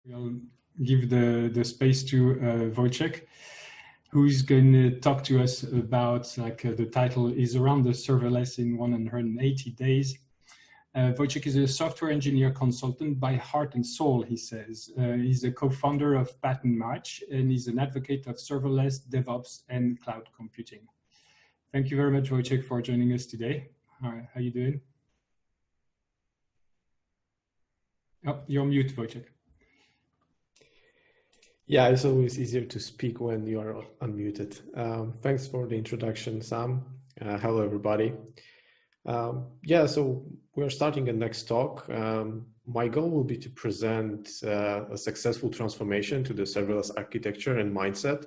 We'll give the space to Wojciech, who's going to talk to us about, the title is Around the Serverless in 180 Days. Wojciech is a software engineer consultant by heart and soul, he says. He's a co-founder of Pattern Match, and he's an advocate of serverless, DevOps, and cloud computing. Thank you very much, Wojciech, for joining us today. How are you doing? Oh, you're mute, Wojciech. Yeah, it's always easier to speak when you are unmuted. Thanks for the introduction, Sam. Hello, everybody. So we're starting a next talk. My goal will be to present a successful transformation to the serverless architecture and mindset.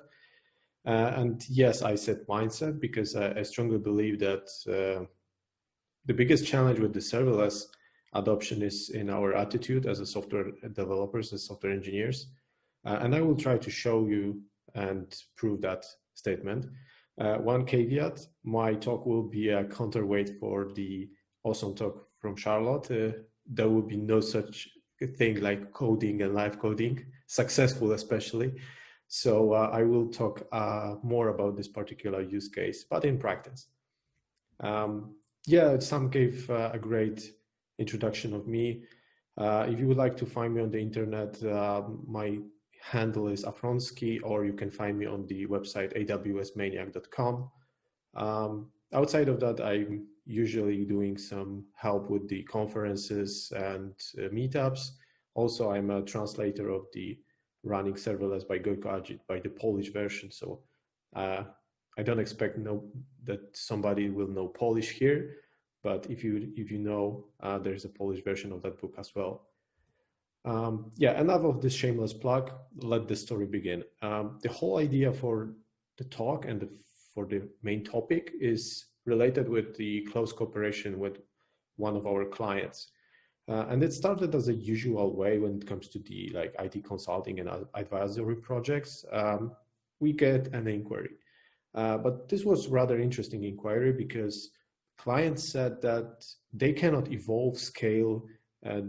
And yes, I said mindset because I strongly believe that the biggest challenge with the serverless adoption is in our attitude as a software developers, as software engineers. And I will try to show you and prove that statement. One caveat, my talk will be a counterweight for the awesome talk from Charlotte. There will be no such thing like coding and live coding, successful especially. So I will talk more about this particular use case, but in practice. Sam gave a great introduction of me. If you would like to find me on the internet, my handle is Afronsky, or you can find me on the website awsmaniac.com. Outside of that, I'm usually doing some help with the conferences and meetups. Also, I'm a translator of the Running Serverless by Gojko Agit, by the Polish version. So I don't expect that somebody will know Polish here, but if you know, there's a Polish version of that book as well. Enough of this shameless plug. Let the story begin. The whole idea for the talk and for the main topic is related with the close cooperation with one of our clients. And it started as a usual way when it comes to the IT consulting and advisory projects. We get an inquiry. But this was rather interesting inquiry because clients said that they cannot evolve, scale,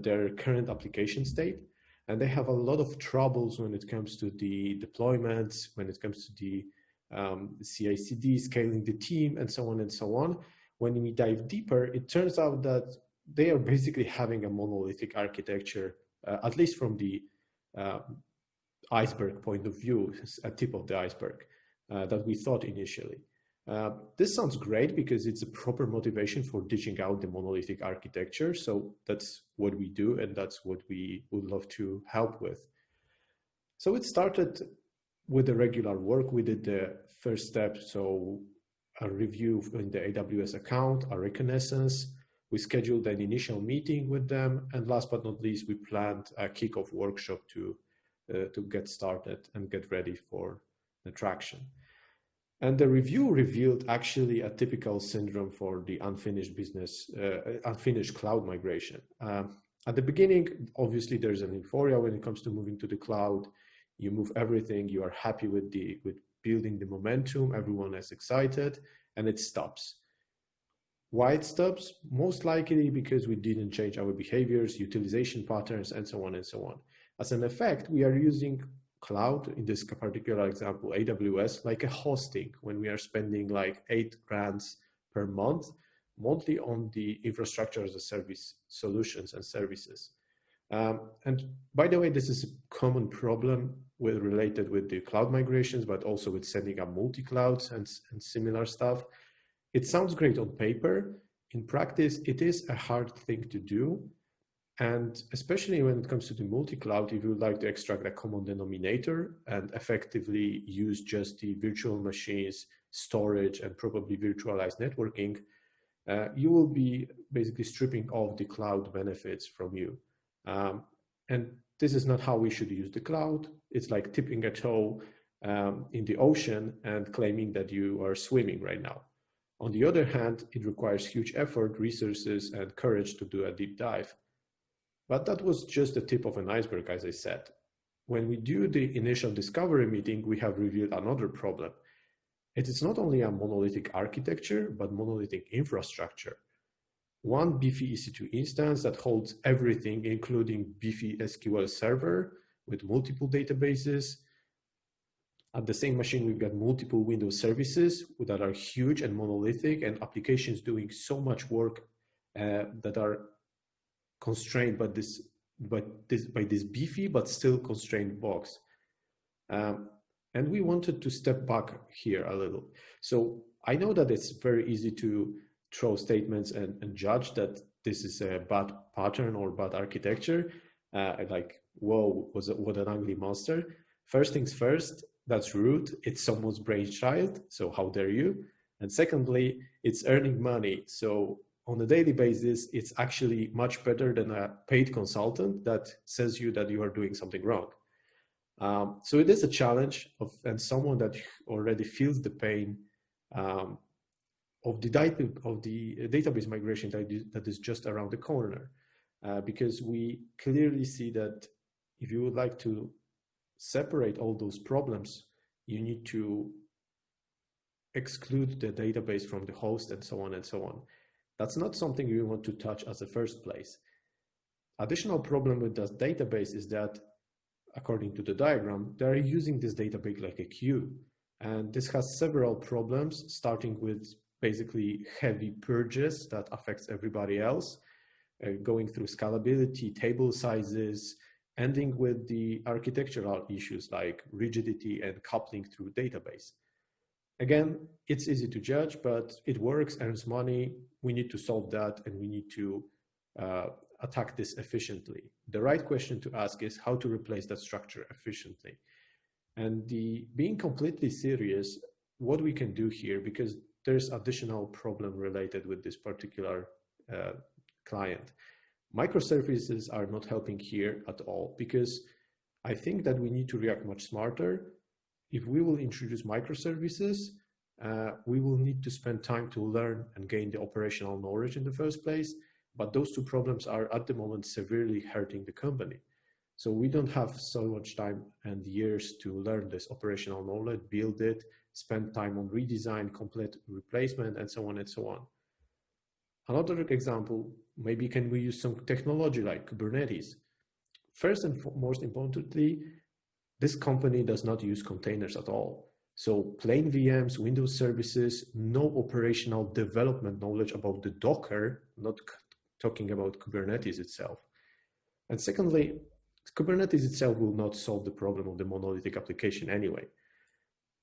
their current application state, and they have a lot of troubles when it comes to the deployments, when it comes to the CI/CD, scaling the team, and so on and so on. When we dive deeper, it turns out that they are basically having a monolithic architecture, at least from the iceberg point of view, a tip of the iceberg that we thought initially. This sounds great because it's a proper motivation for ditching out the monolithic architecture. So that's what we do, and that's what we would love to help with. So it started with the regular work. We did the first step, so a review in the AWS account, a reconnaissance. We scheduled an initial meeting with them, and last but not least, we planned a kickoff workshop to get started and get ready for the traction. And the review revealed actually a typical syndrome for the unfinished cloud migration. At the beginning, obviously, there's an euphoria when it comes to moving to the cloud. You move everything, you are happy with building the momentum, everyone is excited, and it stops. Why it stops? Most likely because we didn't change our behaviors, utilization patterns, and so on and so on. As an effect, we are using cloud, in this particular example, AWS, like a hosting when we are spending like $8,000 per month monthly on the infrastructure as a service solutions and services. And by the way, this is a common problem related with the cloud migrations, but also with setting up multi-clouds and similar stuff. It sounds great on paper. In practice, it is a hard thing to do. And especially when it comes to the multi-cloud, if you would like to extract a common denominator and effectively use just the virtual machines, storage, and probably virtualized networking, you will be basically stripping off the cloud benefits from you. And this is not how we should use the cloud. It's like tipping a toe in the ocean and claiming that you are swimming right now. On the other hand, it requires huge effort, resources, and courage to do a deep dive. But that was just the tip of an iceberg, as I said. When we do the initial discovery meeting, we have revealed another problem. It is not only a monolithic architecture, but monolithic infrastructure. One beefy EC2 instance that holds everything, including beefy SQL server, with multiple databases. At the same machine, we've got multiple Windows services that are huge and monolithic, and applications doing so much work that are constrained by this beefy but still constrained box. And we wanted to step back here a little. So I know that it's very easy to throw statements and judge that this is a bad pattern or bad architecture, like, whoa, what an ugly monster. First things first, that's rude. It's someone's brainchild, so how dare you? And secondly, it's earning money. So on a daily basis, it's actually much better than a paid consultant that says you that you are doing something wrong. So it is a challenge and someone that already feels the pain of the database migration that is just around the corner, because we clearly see that if you would like to separate all those problems, you need to exclude the database from the host and so on and so on. That's not something you want to touch as a first place. Additional problem with this database is that, according to the diagram, they're using this database like a queue. And this has several problems, starting with basically heavy purges that affects everybody else, going through scalability, table sizes, ending with the architectural issues like rigidity and coupling through database. Again, it's easy to judge, but it works, earns money. We need to solve that, and we need to attack this efficiently. The right question to ask is how to replace that structure efficiently. And being completely serious, what we can do here, because there's additional problem related with this particular client. Microservices are not helping here at all, because I think that we need to react much smarter. If we will introduce microservices, we will need to spend time to learn and gain the operational knowledge in the first place. But those two problems are at the moment severely hurting the company. So we don't have so much time and years to learn this operational knowledge, build it, spend time on redesign, complete replacement, and so on and so on. Another example, maybe can we use some technology like Kubernetes? First and most importantly, this company does not use containers at all. So plain VMs, Windows services, no operational development knowledge about the Docker, not talking about Kubernetes itself. And secondly, Kubernetes itself will not solve the problem of the monolithic application anyway.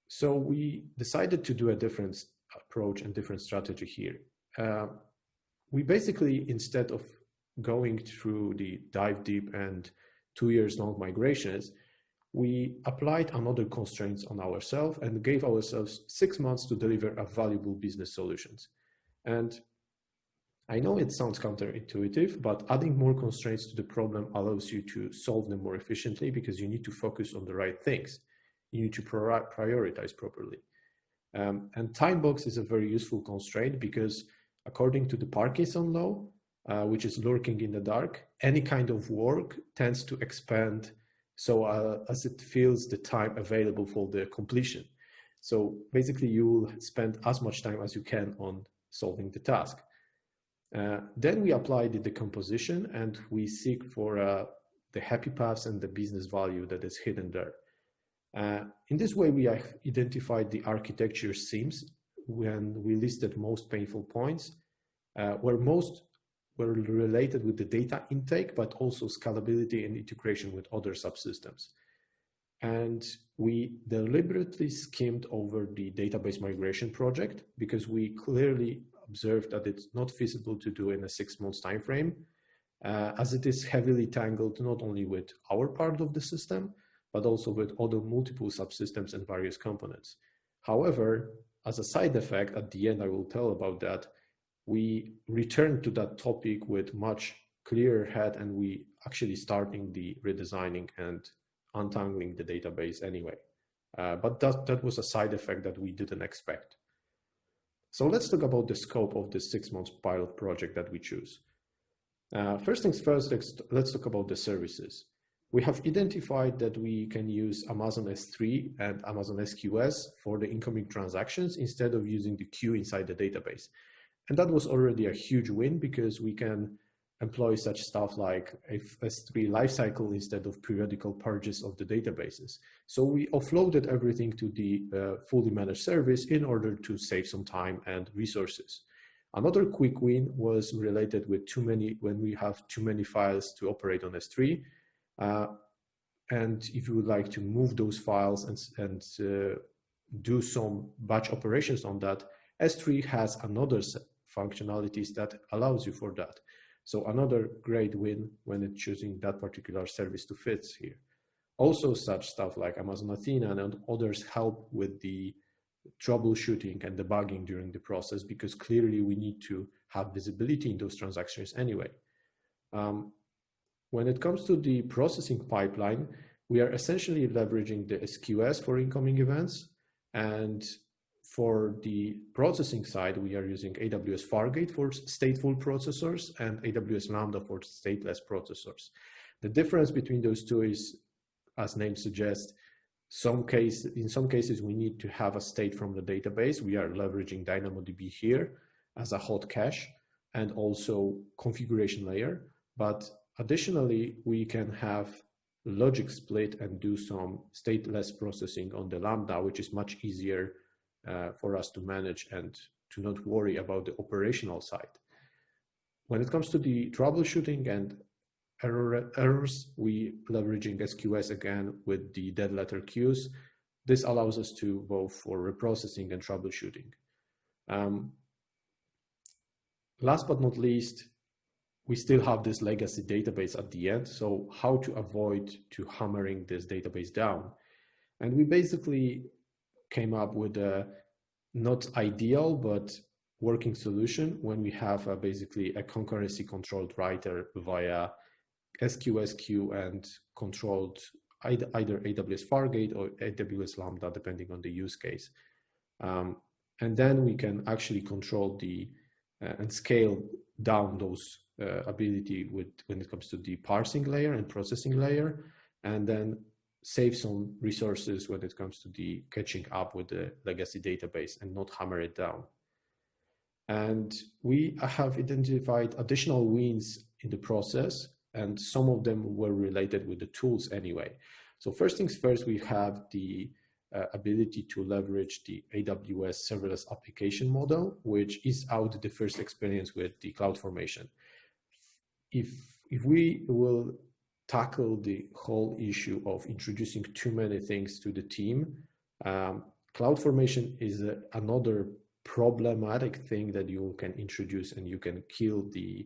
So we decided to do a different approach and different strategy here. We basically, instead of going through the dive deep and 2 years long migrations, we applied another constraints on ourselves and gave ourselves 6 months to deliver a valuable business solutions. And I know it sounds counterintuitive, but adding more constraints to the problem allows you to solve them more efficiently, because you need to focus on the right things. You need to prioritize properly. And Timebox is a very useful constraint, because according to the Parkinson law, which is lurking in the dark, any kind of work tends to expand as it fills the time available for the completion. So basically you will spend as much time as you can on solving the task. Then we apply the decomposition, and we seek for the happy paths and the business value that is hidden there. In this way, we have identified the architecture seams when we listed most painful points, where most were related with the data intake, but also scalability and integration with other subsystems. And we deliberately skimmed over the database migration project, because we clearly observed that it's not feasible to do in a 6 months time frame, as it is heavily tangled not only with our part of the system, but also with other multiple subsystems and various components. However, as a side effect, at the end I will tell about that, we returned to that topic with much clearer head, and we actually starting the redesigning and untangling the database anyway. But that was a side effect that we didn't expect. So let's talk about the scope of the 6 months pilot project that we choose. First things first, let's talk about the services. We have identified that we can use Amazon S3 and Amazon SQS for the incoming transactions instead of using the queue inside the database. And that was already a huge win, because we can employ such stuff like a S3 lifecycle instead of periodical purges of the databases. So we offloaded everything to the fully managed service in order to save some time and resources. Another quick win was related with when we have too many files to operate on S3. And if you would like to move those files and do some batch operations on that, S3 has another functionalities that allows you for that. So another great win when it's choosing that particular service to fit here. Also such stuff like Amazon Athena and others help with the troubleshooting and debugging during the process, because clearly we need to have visibility in those transactions anyway. When it comes to the processing pipeline, we are essentially leveraging the SQS for incoming events, and for the processing side, we are using AWS Fargate for stateful processors and AWS Lambda for stateless processors. The difference between those two is, as name suggests, in some cases we need to have a state from the database. We are leveraging DynamoDB here as a hot cache and also configuration layer. But additionally, we can have logic split and do some stateless processing on the Lambda, which is much easier for us to manage and to not worry about the operational side. When it comes to the troubleshooting and errors, we leveraging SQS again with the dead letter queues. This allows us to both for reprocessing and troubleshooting. Last but not least, we still have this legacy database at the end. So how to avoid to hammering this database down? And we basically came up with a not ideal, but working solution when we have basically a concurrency controlled writer via SQS queue and controlled either AWS Fargate or AWS Lambda, depending on the use case. And then we can actually control the and scale down those ability when it comes to the parsing layer and processing layer, and then save some resources when it comes to the catching up with the legacy database and not hammer it down. And we have identified additional wins in the process, and some of them were related with the tools anyway. So first things first, we have the ability to leverage the AWS serverless application model, which is out the first experience with the CloudFormation. If we will tackle the whole issue of introducing too many things to the team, CloudFormation is another problematic thing that you can introduce, and you can kill the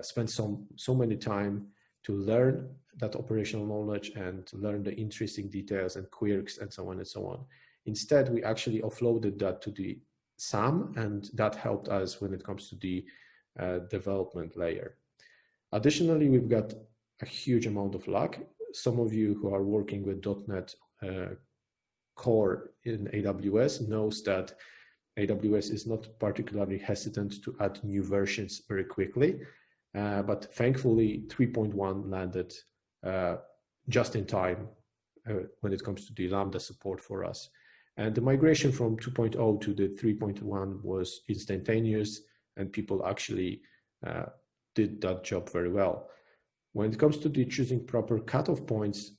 spend so many time to learn that operational knowledge and learn the interesting details and quirks and so on and so on. Instead, we actually offloaded that to the SAM, and that helped us when it comes to the development layer. Additionally, we've got a huge amount of luck. Some of you who are working with .NET Core in AWS knows that AWS is not particularly hesitant to add new versions very quickly. But thankfully, 3.1 landed just in time when it comes to the Lambda support for us. And the migration from 2.0 to the 3.1 was instantaneous, and people actually did that job very well. When it comes to the choosing proper cutoff points,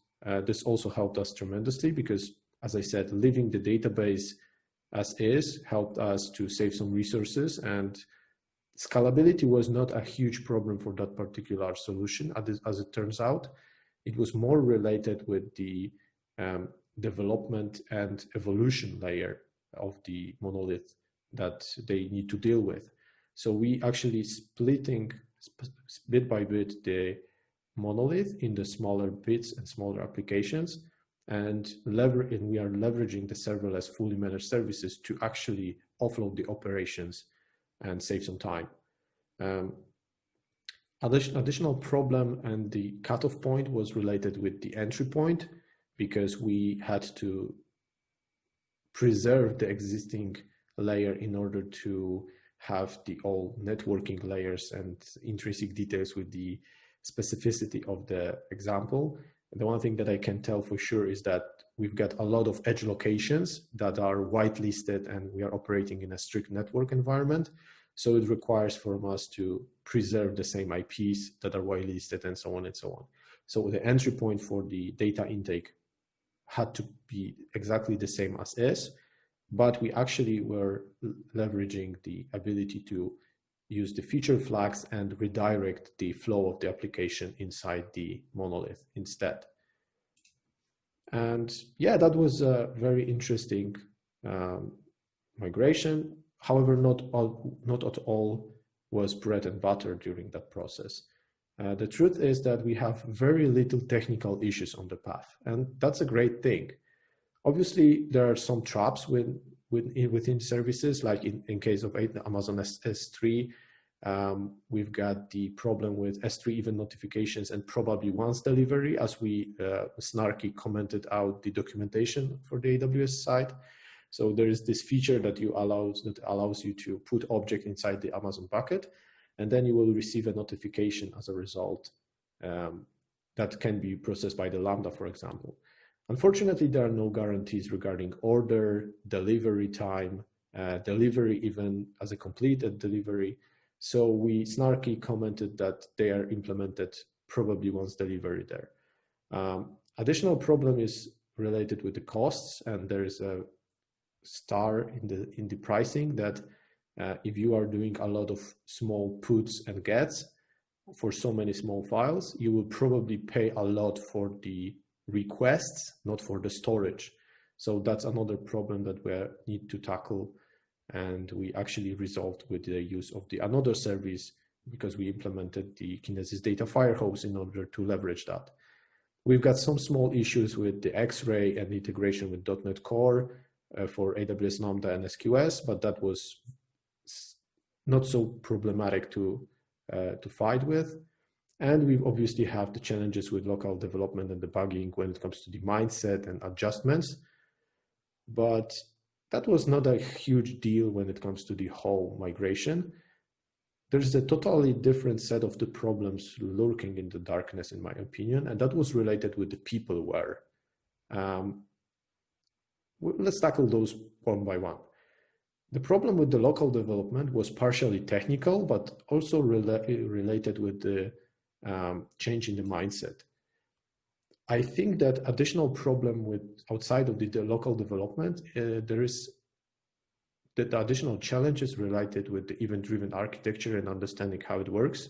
this also helped us tremendously because, as I said, leaving the database as is helped us to save some resources, and scalability was not a huge problem for that particular solution. As it turns out, it was more related with the development and evolution layer of the monolith that they need to deal with. So we actually splitting bit by bit the monolith in the smaller bits and smaller applications, and we are leveraging the serverless fully managed services to actually offload the operations and save some time. Additional problem and the cutoff point was related with the entry point, because we had to preserve the existing layer in order to have the all networking layers and intrinsic details with the specificity of the example. The one thing that I can tell for sure is that we've got a lot of edge locations that are whitelisted, and we are operating in a strict network environment. So it requires from us to preserve the same IPs that are whitelisted and so on and so on. So the entry point for the data intake had to be exactly the same as is, but we actually were leveraging the ability to use the feature flags and redirect the flow of the application inside the monolith instead. And yeah, that was a very interesting migration. However, not at all was bread and butter during that process. The truth is that we have very little technical issues on the path, and that's a great thing. Obviously, there are some traps within services, like in case of Amazon S3, we've got the problem with S3 event notifications and probably once delivery, as we snarky commented out the documentation for the AWS side. So there is this feature that allows you to put object inside the Amazon bucket, and then you will receive a notification as a result that can be processed by the Lambda, for example. Unfortunately, there are no guarantees regarding order, delivery time, delivery even as a completed delivery. So we snarky commented that they are implemented probably once delivery there. Additional problem is related with the costs, and there is a star in the pricing that if you are doing a lot of small puts and gets for so many small files, you will probably pay a lot for the requests, not for the storage. So that's another problem that we need to tackle, and we actually resolved with the use of another service, because we implemented the Kinesis Data Firehose in order to leverage that. We've got some small issues with the X-Ray and integration with .NET Core for AWS Lambda and SQS, but that was not so problematic to fight with. And we obviously have the challenges with local development and debugging when it comes to the mindset and adjustments. But that was not a huge deal when it comes to the whole migration. There's a totally different set of the problems lurking in the darkness, in my opinion, and that was related with the peopleware. Let's tackle those one by one. The problem with the local development was partially technical, but also related with the change in the mindset. I think that additional problem with outside of the local development, there is the additional challenges related with the event-driven architecture and understanding how it works.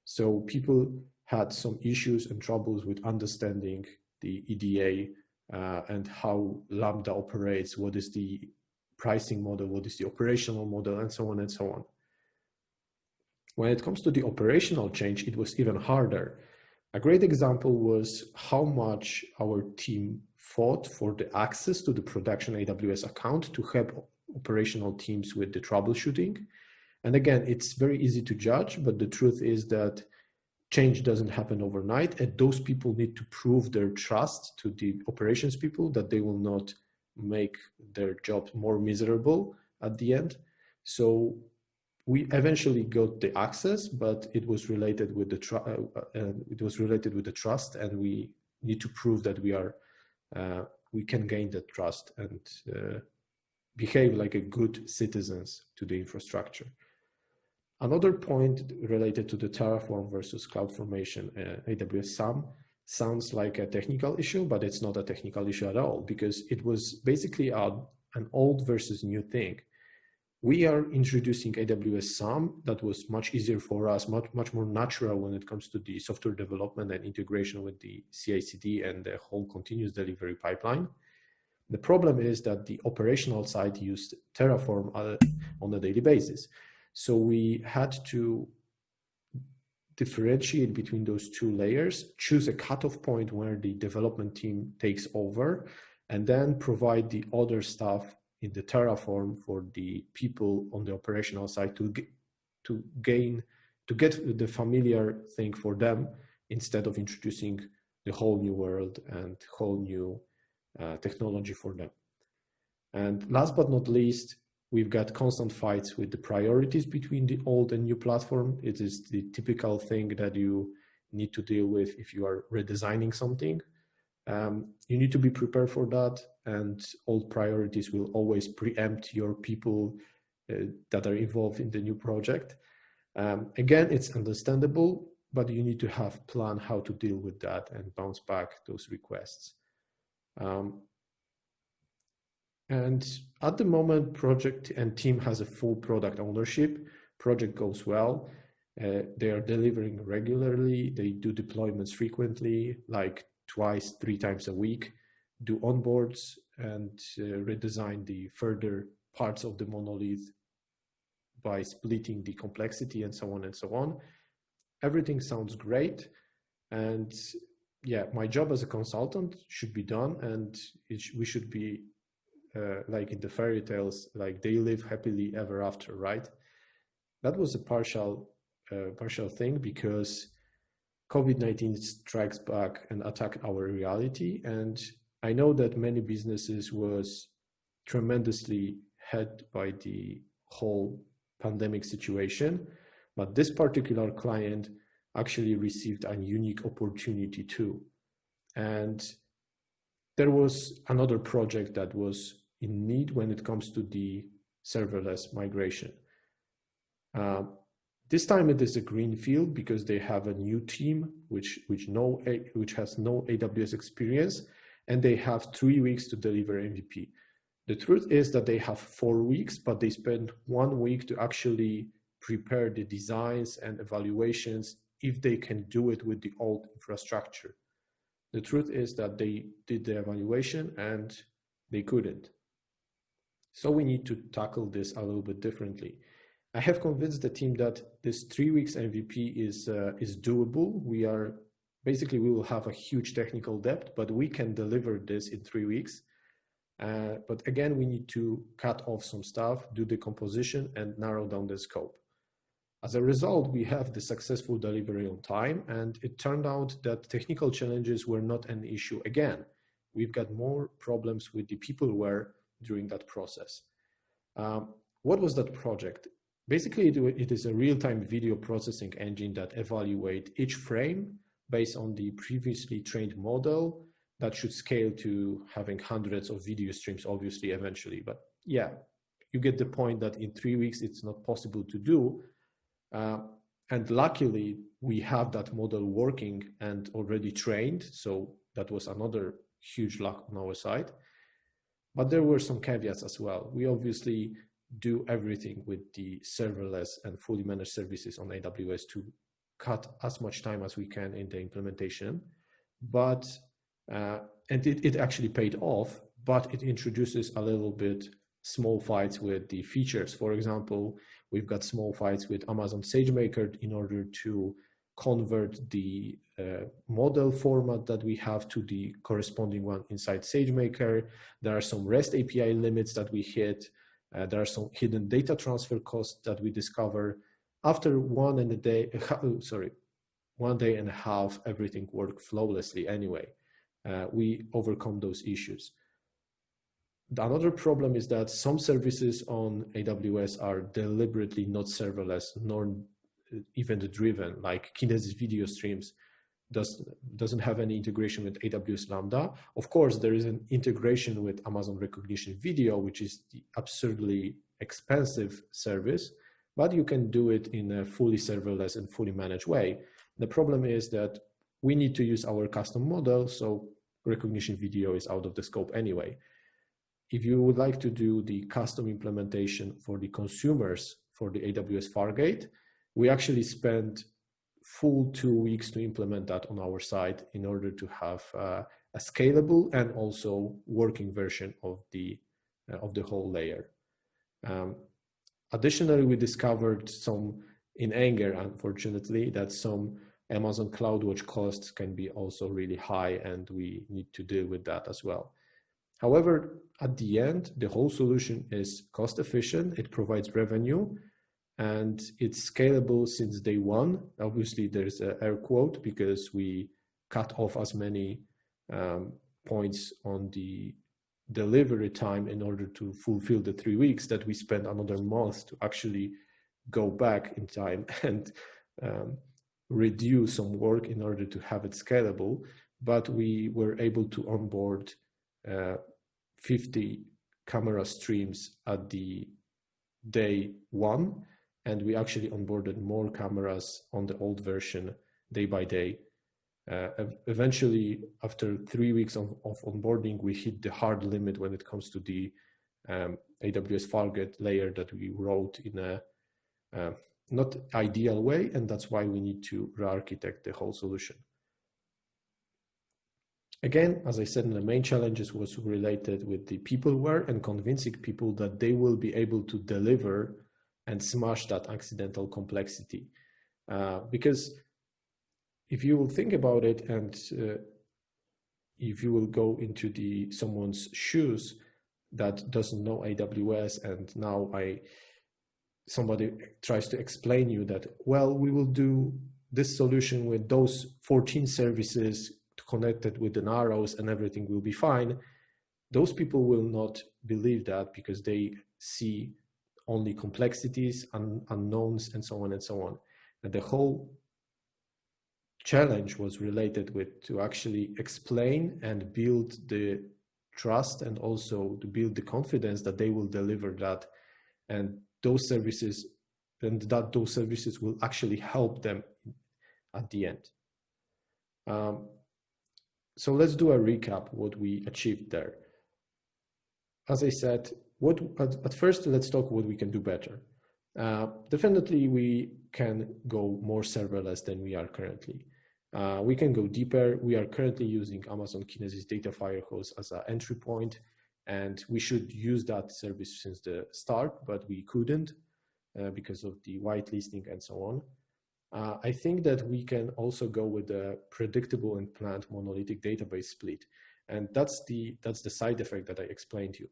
So people had some issues and troubles with understanding the EDA and how Lambda operates, what is the pricing model, what is the operational model, and so on and so on. When it comes to the operational change, it was even harder. A great example was how much our team fought for the access to the production AWS account to help operational teams with the troubleshooting. And again, it's very easy to judge, but the truth is that change doesn't happen overnight, and those people need to prove their trust to the operations people that they will not make their job more miserable at the end. So we eventually got the access, but it was related with the trust, and we need to prove that we can gain that trust and behave like a good citizens to the infrastructure. Another point related to the Terraform versus CloudFormation AWS SAM sounds like a technical issue, but it's not a technical issue at all, because it was basically an old versus new thing. We are introducing AWS SAM that was much easier for us, much more natural when it comes to the software development and integration with the CI/CD and the whole continuous delivery pipeline. The problem is that the operational side used Terraform on a daily basis. So we had to differentiate between those two layers, choose a cutoff point where the development team takes over, and then provide the other stuff in the Terraform for the people on the operational side to get the familiar thing for them, instead of introducing the whole new world and whole new technology for them. And last but not least, we've got constant fights with the priorities between the old and new platform. It is the typical thing that you need to deal with if you are redesigning something. You need to be prepared for that, and old priorities will always preempt your people that are involved in the new project. Again, it's understandable, but you need to have plan how to deal with that and bounce back those requests. And at the moment, project and team has a full product ownership. Project goes well. They are delivering regularly. They do deployments frequently, like 2-3 times a week, do onboards and redesign the further parts of the monolith by splitting the complexity and so on and so on. Everything sounds great. And yeah, my job as a consultant should be done, and we should be like in the fairy tales, like they live happily ever after, right? That was a partial thing, because COVID-19 strikes back and attacked our reality. And I know that many businesses was tremendously hit by the whole pandemic situation, but this particular client actually received a unique opportunity too. And there was another project that was in need when it comes to the serverless migration. This time it is a greenfield because they have a new team which has no AWS experience, and they have 3 weeks to deliver MVP. The truth is that they have 4 weeks, but they spent 1 week to actually prepare the designs and evaluations if they can do it with the old infrastructure. The truth is that they did the evaluation and they couldn't. So we need to tackle this a little bit differently. I have convinced the team that this 3 weeks MVP is doable. We will have a huge technical depth, but we can deliver this in 3 weeks. But again, we need to cut off some stuff, do the composition, and narrow down the scope. As a result, we have the successful delivery on time, and it turned out that technical challenges were not an issue again. We've got more problems with the peopleware during that process. What was that project? Basically, it is a real-time video processing engine that evaluates each frame based on the previously trained model that should scale to having hundreds of video streams, obviously, eventually. But yeah, you get the point that in 3 weeks, it's not possible to do. And luckily, we have that model working and already trained. So that was another huge luck on our side. But there were some caveats as well. We obviously do everything with the serverless and fully managed services on AWS to cut as much time as we can in the implementation. But, and it actually paid off, but it introduces a little bit small fights with the features. For example, we've got small fights with Amazon SageMaker in order to convert the model format that we have to the corresponding one inside SageMaker. There are some REST API limits that we hit. There are some hidden data transfer costs that we discover. After 1 day and a half, everything worked flawlessly anyway. We overcome those issues. Another problem is that some services on AWS are deliberately not serverless nor event-driven, like Kinesis video streams doesn't have any integration with AWS Lambda. Of course, there is an integration with Amazon Recognition Video, which is the absurdly expensive service, but you can do it in a fully serverless and fully managed way. The problem is that we need to use our custom model, so Recognition Video is out of the scope anyway. If you would like to do the custom implementation for the consumers for the AWS Fargate, we actually spent full 2 weeks to implement that on our side in order to have a scalable and also working version of the whole layer. Additionally, we discovered in anger, unfortunately, that some Amazon CloudWatch costs can be also really high, and we need to deal with that as well. However, at the end, the whole solution is cost efficient, it provides revenue, and it's scalable since day one. Obviously, there's an air quote because we cut off as many points on the delivery time in order to fulfill the 3 weeks that we spent another month to actually go back in time and reduce some work in order to have it scalable. But we were able to onboard 50 camera streams at the day one, and we actually onboarded more cameras on the old version day by day. Eventually, after 3 weeks of onboarding, we hit the hard limit when it comes to the AWS Fargate layer that we wrote in a not ideal way, and that's why we need to re-architect the whole solution. Again, as I said, the main challenges was related with the peopleware and convincing people that they will be able to deliver and smash that accidental complexity. Because if you will think about it, and if you will go into someone's shoes that doesn't know AWS, and now somebody tries to explain you that, well, we will do this solution with those 14 services connected with the arrows and everything will be fine. Those people will not believe that, because they see only complexities, unknowns, and so on and so on. And the whole challenge was related with to actually explain and build the trust, and also to build the confidence that they will deliver that, and those services will actually help them at the end. So let's do a recap what we achieved there. As I said, at first, let's talk what we can do better. Definitely, we can go more serverless than we are currently. We can go deeper. We are currently using Amazon Kinesis Data Firehose as an entry point, and we should use that service since the start, but we couldn't because of the whitelisting and so on. I think that we can also go with a predictable and planned monolithic database split, and that's the side effect that I explained to you.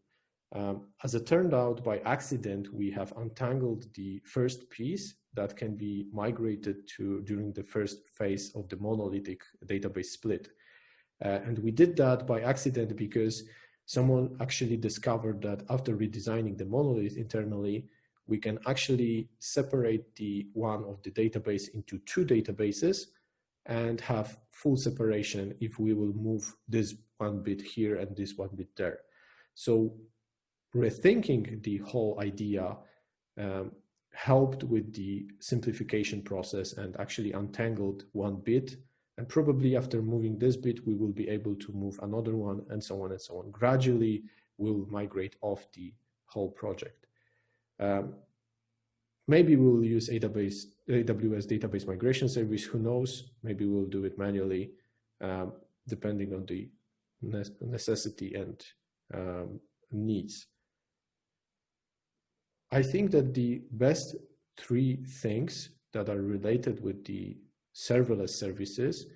As it turned out, by accident, we have untangled the first piece that can be migrated to during the first phase of the monolithic database split. And we did that by accident because someone actually discovered that after redesigning the monolith internally, we can actually separate the one of the database into two databases and have full separation if we will move this one bit here and this one bit there. So rethinking the whole idea helped with the simplification process and actually untangled one bit. And probably after moving this bit, we will be able to move another one, and so on and so on. Gradually, we'll migrate off the whole project. Maybe we'll use AWS Database Migration Service, who knows? Maybe we'll do it manually, depending on the necessity and needs. I think that the best three things that are related with the serverless services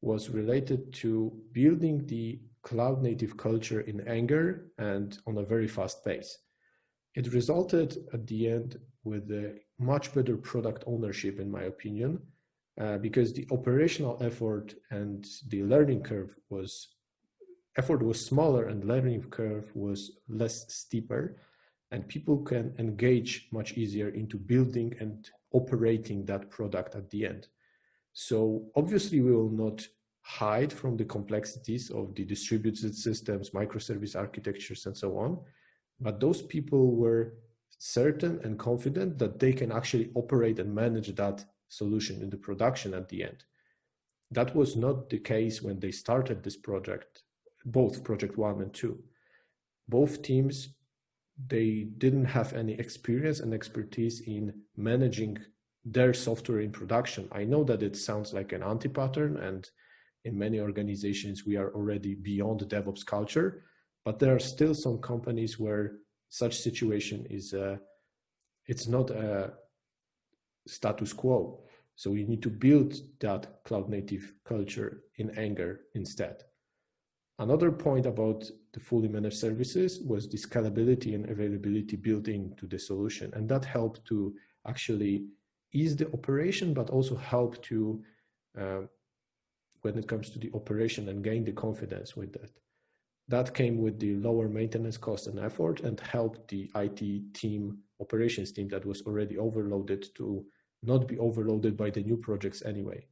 was related to building the cloud native culture in anger and on a very fast pace. It resulted at the end with a much better product ownership, in my opinion, because the operational effort and the learning curve was smaller and learning curve was less steeper, and people can engage much easier into building and operating that product at the end. So obviously we will not hide from the complexities of the distributed systems, microservice architectures, and so on. But those people were certain and confident that they can actually operate and manage that solution in the production at the end. That was not the case when they started this project, both project 1 and 2. Both teams, they didn't have any experience and expertise in managing their software in production. I know that it sounds like an anti-pattern, and in many organizations we are already beyond DevOps culture, but there are still some companies where such situation is it's not a status quo. So you need to build that cloud native culture in anger instead. Another point about the fully managed services was the scalability and availability built into the solution, and that helped to actually ease the operation, but also help to when it comes to the operation and gain the confidence with that. That came with the lower maintenance cost and effort, and helped the IT team, operations team that was already overloaded to not be overloaded by the new projects anyway.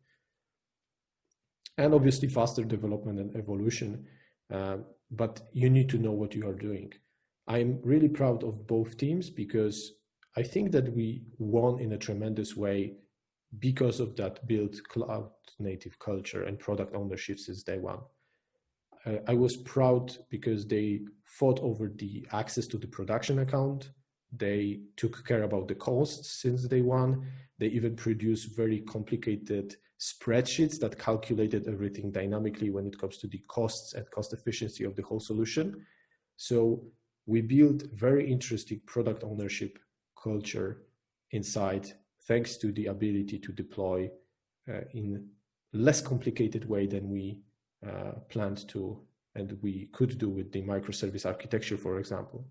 And obviously faster development and evolution, but you need to know what you are doing. I'm really proud of both teams because I think that we won in a tremendous way because of that built cloud native culture and product ownership since day one. I was proud because they fought over the access to the production account. They took care about the costs since day one. They even produced very complicated spreadsheets that calculated everything dynamically when it comes to the costs and cost efficiency of the whole solution. So we built very interesting product ownership culture inside, thanks to the ability to deploy in less complicated way than we planned to, and we could do with the microservice architecture, for example.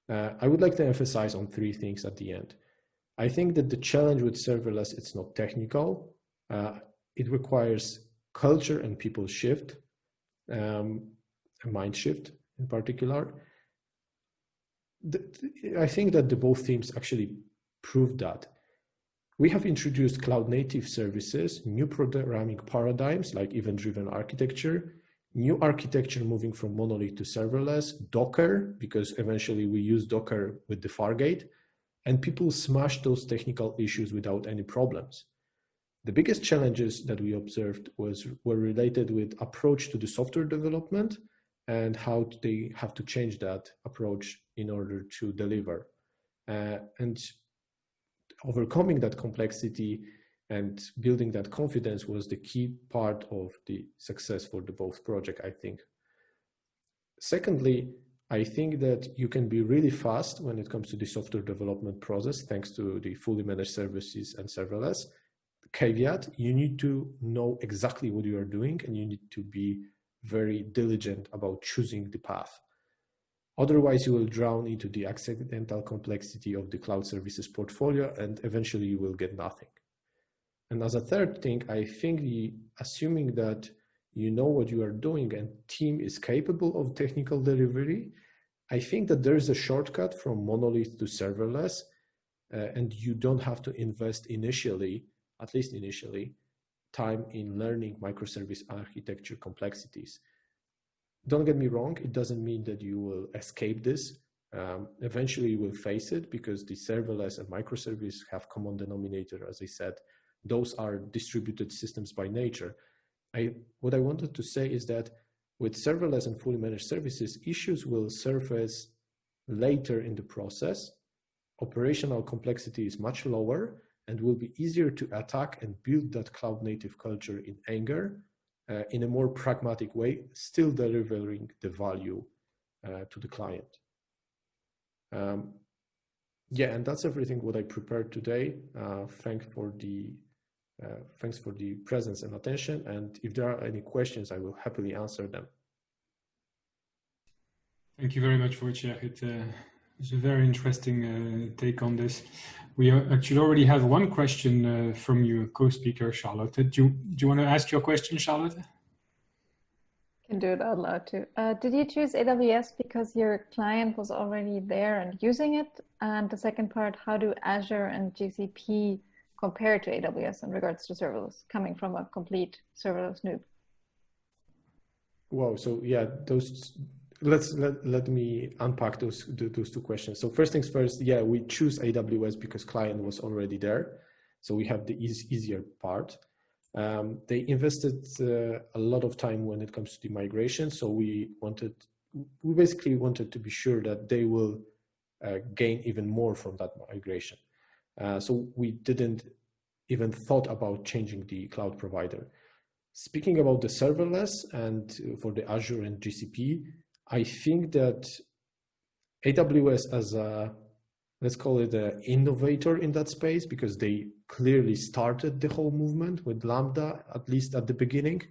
I would like to emphasize on 3 things at the end. I think that the challenge with serverless, it's not technical. It requires culture and people shift, a mind shift in particular. I think that the both teams actually proved that. We have introduced cloud native services, new programming paradigms like event-driven architecture, new architecture moving from monolith to serverless, Docker, because eventually we use Docker with the Fargate, and people smashed those technical issues without any problems. The biggest challenges that we observed were related with approach to the software development and how they have to change that approach in order to deliver. And overcoming that complexity and building that confidence was the key part of the success for the both project, I think. Secondly, I think that you can be really fast when it comes to the software development process, thanks to the fully managed services and serverless. Caveat, you need to know exactly what you are doing, and you need to be very diligent about choosing the path. Otherwise, you will drown into the accidental complexity of the cloud services portfolio, and eventually you will get nothing. And as a third thing, I think assuming that you know what you are doing and team is capable of technical delivery, I think that there is a shortcut from monolith to serverless, and you don't have to invest initially, at least initially, time in learning microservice architecture complexities. Don't get me wrong, it doesn't mean that you will escape this. Eventually you will face it because the serverless and microservice have common denominator. As I said, those are distributed systems by nature. What I wanted to say is that with serverless and fully managed services, issues will surface later in the process. Operational complexity is much lower and will be easier to attack and build that cloud native culture in anger, in a more pragmatic way, still delivering the value to the client. Yeah, and that's everything what I prepared today. Thanks for the presence and attention. And if there are any questions, I will happily answer them. Thank you very much, Wojciech. It's a very interesting take on this. We actually already have one question from you, co-speaker Charlotte. Do you want to ask your question, Charlotte? Can do it out loud too. Did you choose AWS because your client was already there and using it? And the second part, how do Azure and GCP compare to AWS in regards to serverless, coming from a complete serverless noob? Wow, so yeah, let me unpack those 2 questions. So first things first, yeah, we choose AWS because client was already there. So we have the easier part. They invested a lot of time when it comes to the migration. So we basically wanted to be sure that they will gain even more from that migration. So we didn't even thought about changing the cloud provider. Speaking about the serverless and for the Azure and GCP, I think that AWS as let's call it an innovator in that space, because they clearly started the whole movement with Lambda, at least at the beginning.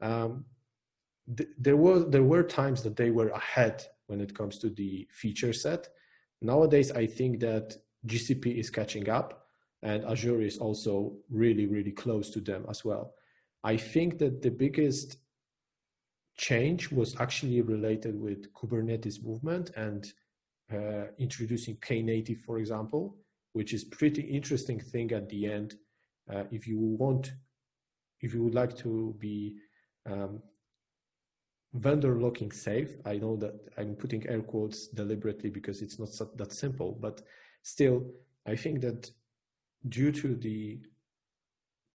There were times that they were ahead when it comes to the feature set. Nowadays, I think that GCP is catching up and Azure is also really, really close to them as well. I think that the biggest change was actually related with Kubernetes movement and introducing Knative, for example, which is pretty interesting thing at the end. If you would like to be vendor locking safe, I know that I'm putting air quotes deliberately because it's not that simple, but Still, I think that due to the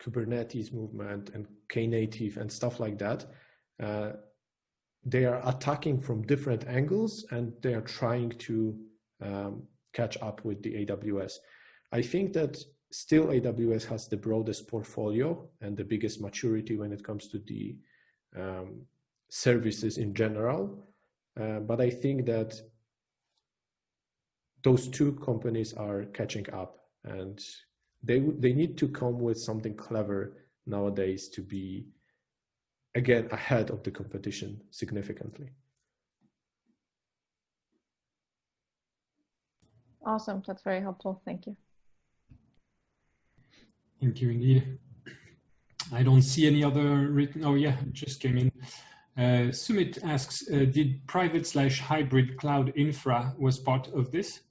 Kubernetes movement and Knative and stuff like that, they are attacking from different angles, and they are trying to catch up with the AWS. I think that still AWS has the broadest portfolio and the biggest maturity when it comes to the services in general. But I think that those two companies are catching up, and they need to come with something clever nowadays to be, again, ahead of the competition significantly. Awesome. That's very helpful. Thank you. Thank you indeed. I don't see any other written. Oh yeah, it just came in. Sumit asks, did private/hybrid cloud infra was part of this?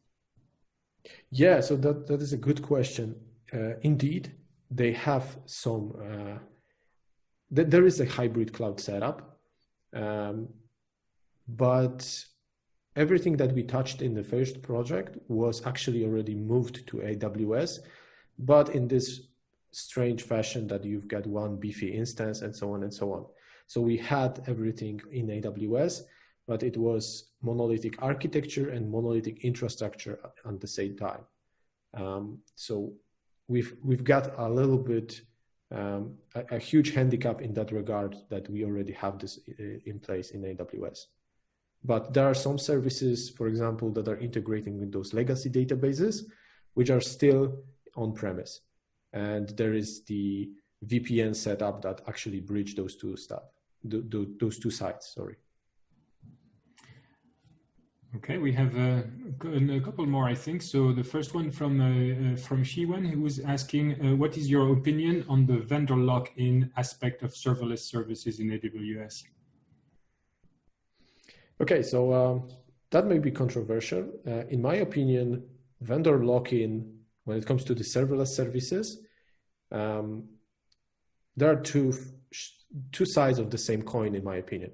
Yeah, so that is a good question. Indeed, they have some, there is a hybrid cloud setup, but everything that we touched in the first project was actually already moved to AWS, but in this strange fashion that you've got one beefy instance and so on and so on. So we had everything in AWS, but it was monolithic architecture and monolithic infrastructure at the same time. So we've got a little bit, a huge handicap in that regard, that we already have this in place in AWS. But there are some services, for example, that are integrating with those legacy databases, which are still on-premise. And there is the VPN setup that actually bridge those two those two sites, sorry. Okay, we have a couple more, I think. So the first one from Shiwen, who was asking, what is your opinion on the vendor lock-in aspect of serverless services in AWS? Okay, so that may be controversial. In my opinion, vendor lock-in, when it comes to the serverless services, there are two sides of the same coin, in my opinion.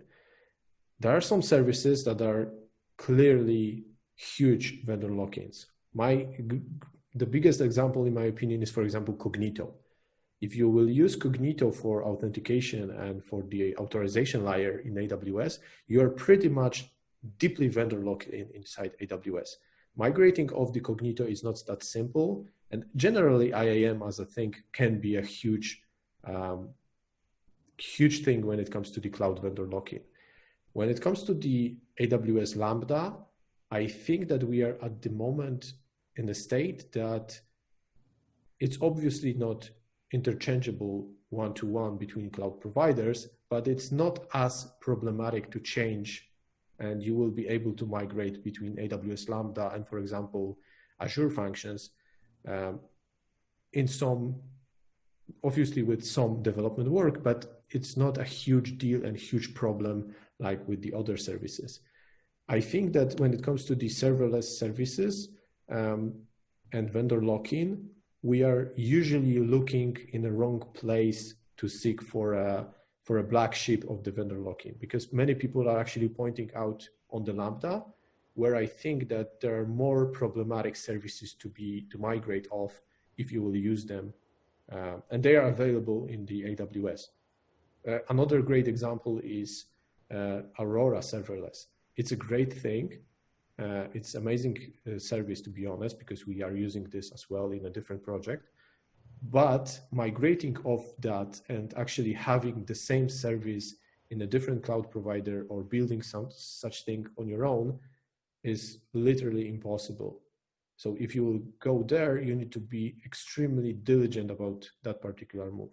There are some services that are clearly huge vendor lock-ins. The biggest example, in my opinion, is, for example, Cognito. If you will use Cognito for authentication and for the authorization layer in AWS, you are pretty much deeply vendor locked inside AWS. Migrating off the Cognito is not that simple. And generally, IAM as a thing can be a huge thing when it comes to the cloud vendor lock-in. When it comes to the AWS Lambda, I think that we are at the moment in a state that it's obviously not interchangeable one-to-one between cloud providers, but it's not as problematic to change, and you will be able to migrate between AWS Lambda and, for example, Azure functions in some, obviously with some development work, but it's not a huge deal and huge problem like with the other services. I think that when it comes to the serverless services and vendor lock-in, we are usually looking in the wrong place to seek for a black sheep of the vendor lock-in, because many people are actually pointing out on the Lambda, where I think that there are more problematic services to migrate off if you will use them, and they are available in the AWS. Another great example is Aurora Serverless. It's a great thing. It's amazing service, to be honest, because we are using this as well in a different project. But migrating off that and actually having the same service in a different cloud provider or building some such thing on your own is literally impossible. So if you will go there, you need to be extremely diligent about that particular move.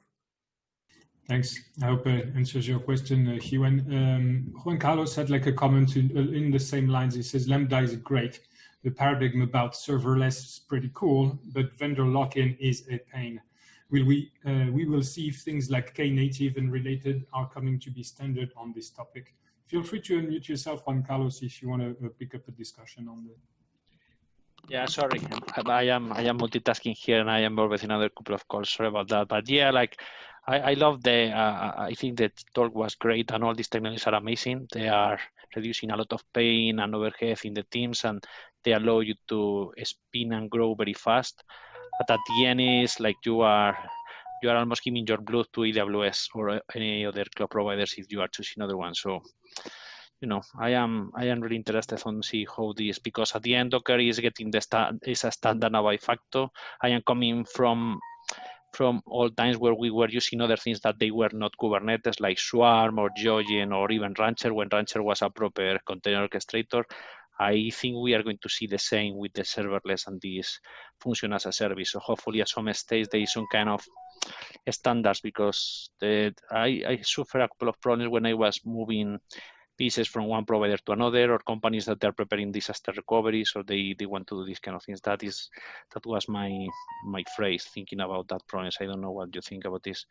Thanks. I hope it answers your question, Hiwen. Juan Carlos had like a comment in the same lines. He says, Lambda is great. The paradigm about serverless is pretty cool, but vendor lock-in is a pain. We will see if things like Knative and related are coming to be standard on this topic. Feel free to unmute yourself, Juan Carlos, if you want to pick up a discussion on that. Yeah, sorry, I am multitasking here, and I am involved in another couple of calls. Sorry about that. But yeah, like I love I think the talk was great, and all these technologies are amazing. They are reducing a lot of pain and overhead in the teams, and they allow you to spin and grow very fast. But at the end, is like you are almost giving your blood to AWS or any other cloud providers if you are choosing other one. So, I am really interested on see how this, because at the end Docker is getting is a standard now by facto. I am coming from all times where we were using other things that they were not Kubernetes, like Swarm or Joyen or even Rancher, when Rancher was a proper container orchestrator. I think we are going to see the same with the serverless and this function as a service. So hopefully at some stage there is some kind of standards, because I suffered a couple of problems when I was moving pieces from one provider to another, or companies that are preparing disaster recovery, so they want to do these kind of things. That was my phrase thinking about that problems. I don't know what you think about this.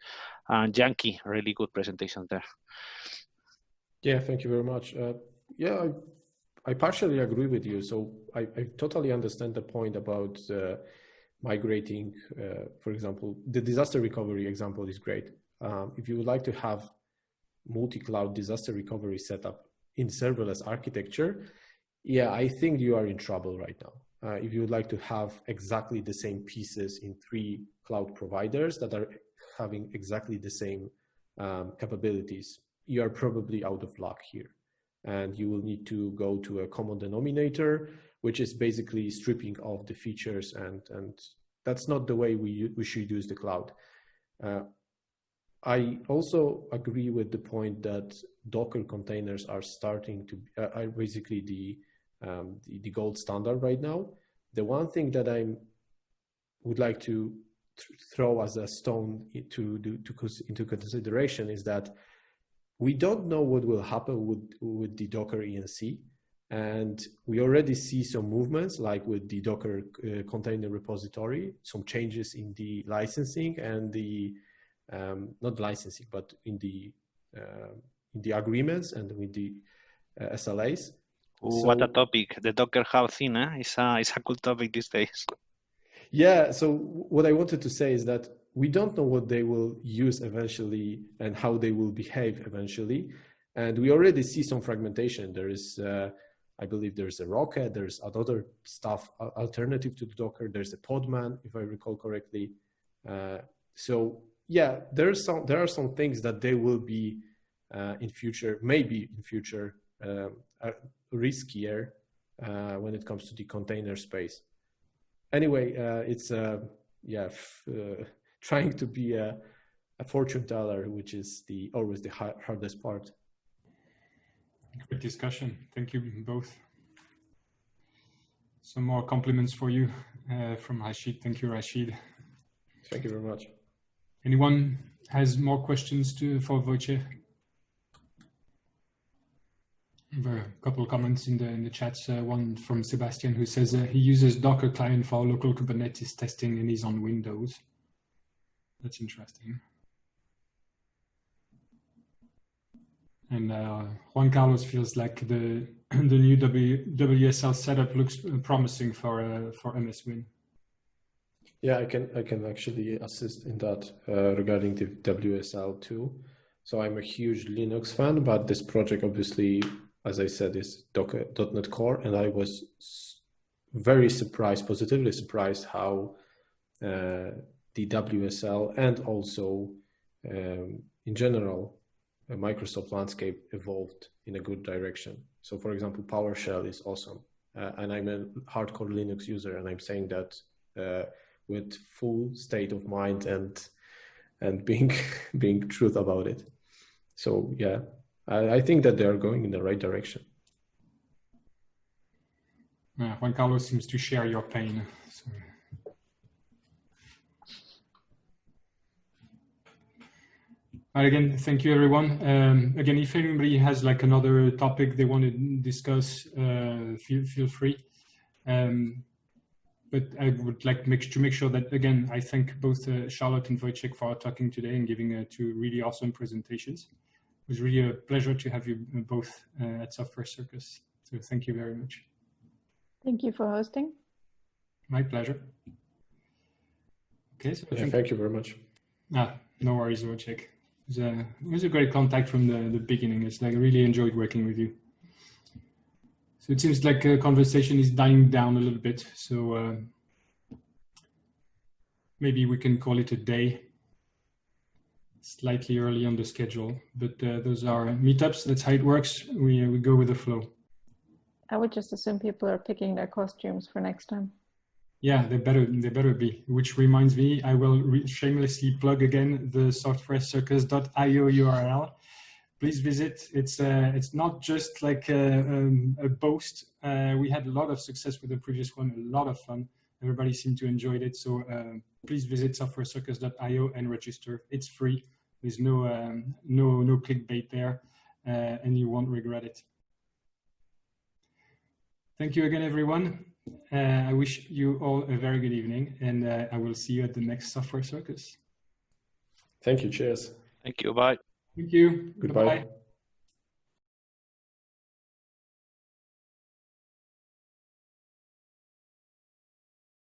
And Yankee, really good presentation there. Yeah, thank you very much. Yeah, I partially agree with you. So I totally understand the point about migrating. For example, the disaster recovery example is great. If you would like to have multi-cloud disaster recovery setup in serverless architecture, yeah, I think you are in trouble right now. If you would like to have exactly the same pieces in 3 cloud providers that are having exactly the same capabilities, you are probably out of luck here. And you will need to go to a common denominator, which is basically stripping off the features, and that's not the way we should use the cloud. I also agree with the point that Docker containers are starting to are basically the gold standard right now. The one thing that I would like to throw as a stone into consideration is that we don't know what will happen with the Docker ENC, and we already see some movements, like with the Docker container repository, some changes in the licensing and the not licensing, but in the agreements and with the SLAs. What a topic! The Docker Hub thing, it's a cool topic these days. Yeah. So what I wanted to say is that we don't know what they will use eventually and how they will behave eventually, and we already see some fragmentation. There is, I believe, there's a Rocket, there's other stuff alternative to the Docker. There's a Podman, if I recall correctly. So yeah, there are some things that they will be maybe in future riskier when it comes to the container space. Anyway, it's trying to be a fortune teller, which is always the hardest part. Good discussion. Thank you both. Some more compliments for you from Rashid. Thank you, Rashid. Thank you very much. Anyone has more questions for Wojciech? There are a couple of comments in the chats. One from Sebastian, who says he uses Docker client for local Kubernetes testing and he's on Windows. That's interesting. And Juan Carlos feels like the new WSL setup looks promising for MSWin. Yeah, I can actually assist in that regarding the WSL too. So I'm a huge Linux fan, but this project obviously, as I said, is Docker.NET Core, and I was very surprised, positively surprised how the WSL and also in general Microsoft landscape evolved in a good direction. So for example, PowerShell is awesome, and I'm a hardcore Linux user, and I'm saying that with full state of mind and being truth about it. So yeah, I think that they are going in the right direction. Juan Carlos seems to share your pain. So. Again, thank you, everyone. Again, if anybody has like another topic they want to discuss, feel free. But I would like to make sure that, again, I thank both Charlotte and Wojciech for talking today and giving 2 really awesome presentations. It was really a pleasure to have you both at Software Circus. So thank you very much. Thank you for hosting. My pleasure. Okay, so thank you very much. No worries, Wojciech. It was a great contact from the beginning. It's like I really enjoyed working with you. So it seems like a conversation is dying down a little bit. So maybe we can call it a day. Slightly early on the schedule, but those are meetups. That's how it works. We go with the flow. I would just assume people are picking their costumes for next time. Yeah, they better be. Which reminds me, I will shamelessly plug again the softwarecircus.io URL. Please visit. It's not just like a boast. We had a lot of success with the previous one, a lot of fun. Everybody seemed to enjoy it. So please visit softwarecircus.io and register. It's free. There's no clickbait there, and you won't regret it. Thank you again, everyone. I wish you all a very good evening, and I will see you at the next Software Circus. Thank you. Cheers. Thank you. Bye. Thank you. Goodbye. Goodbye.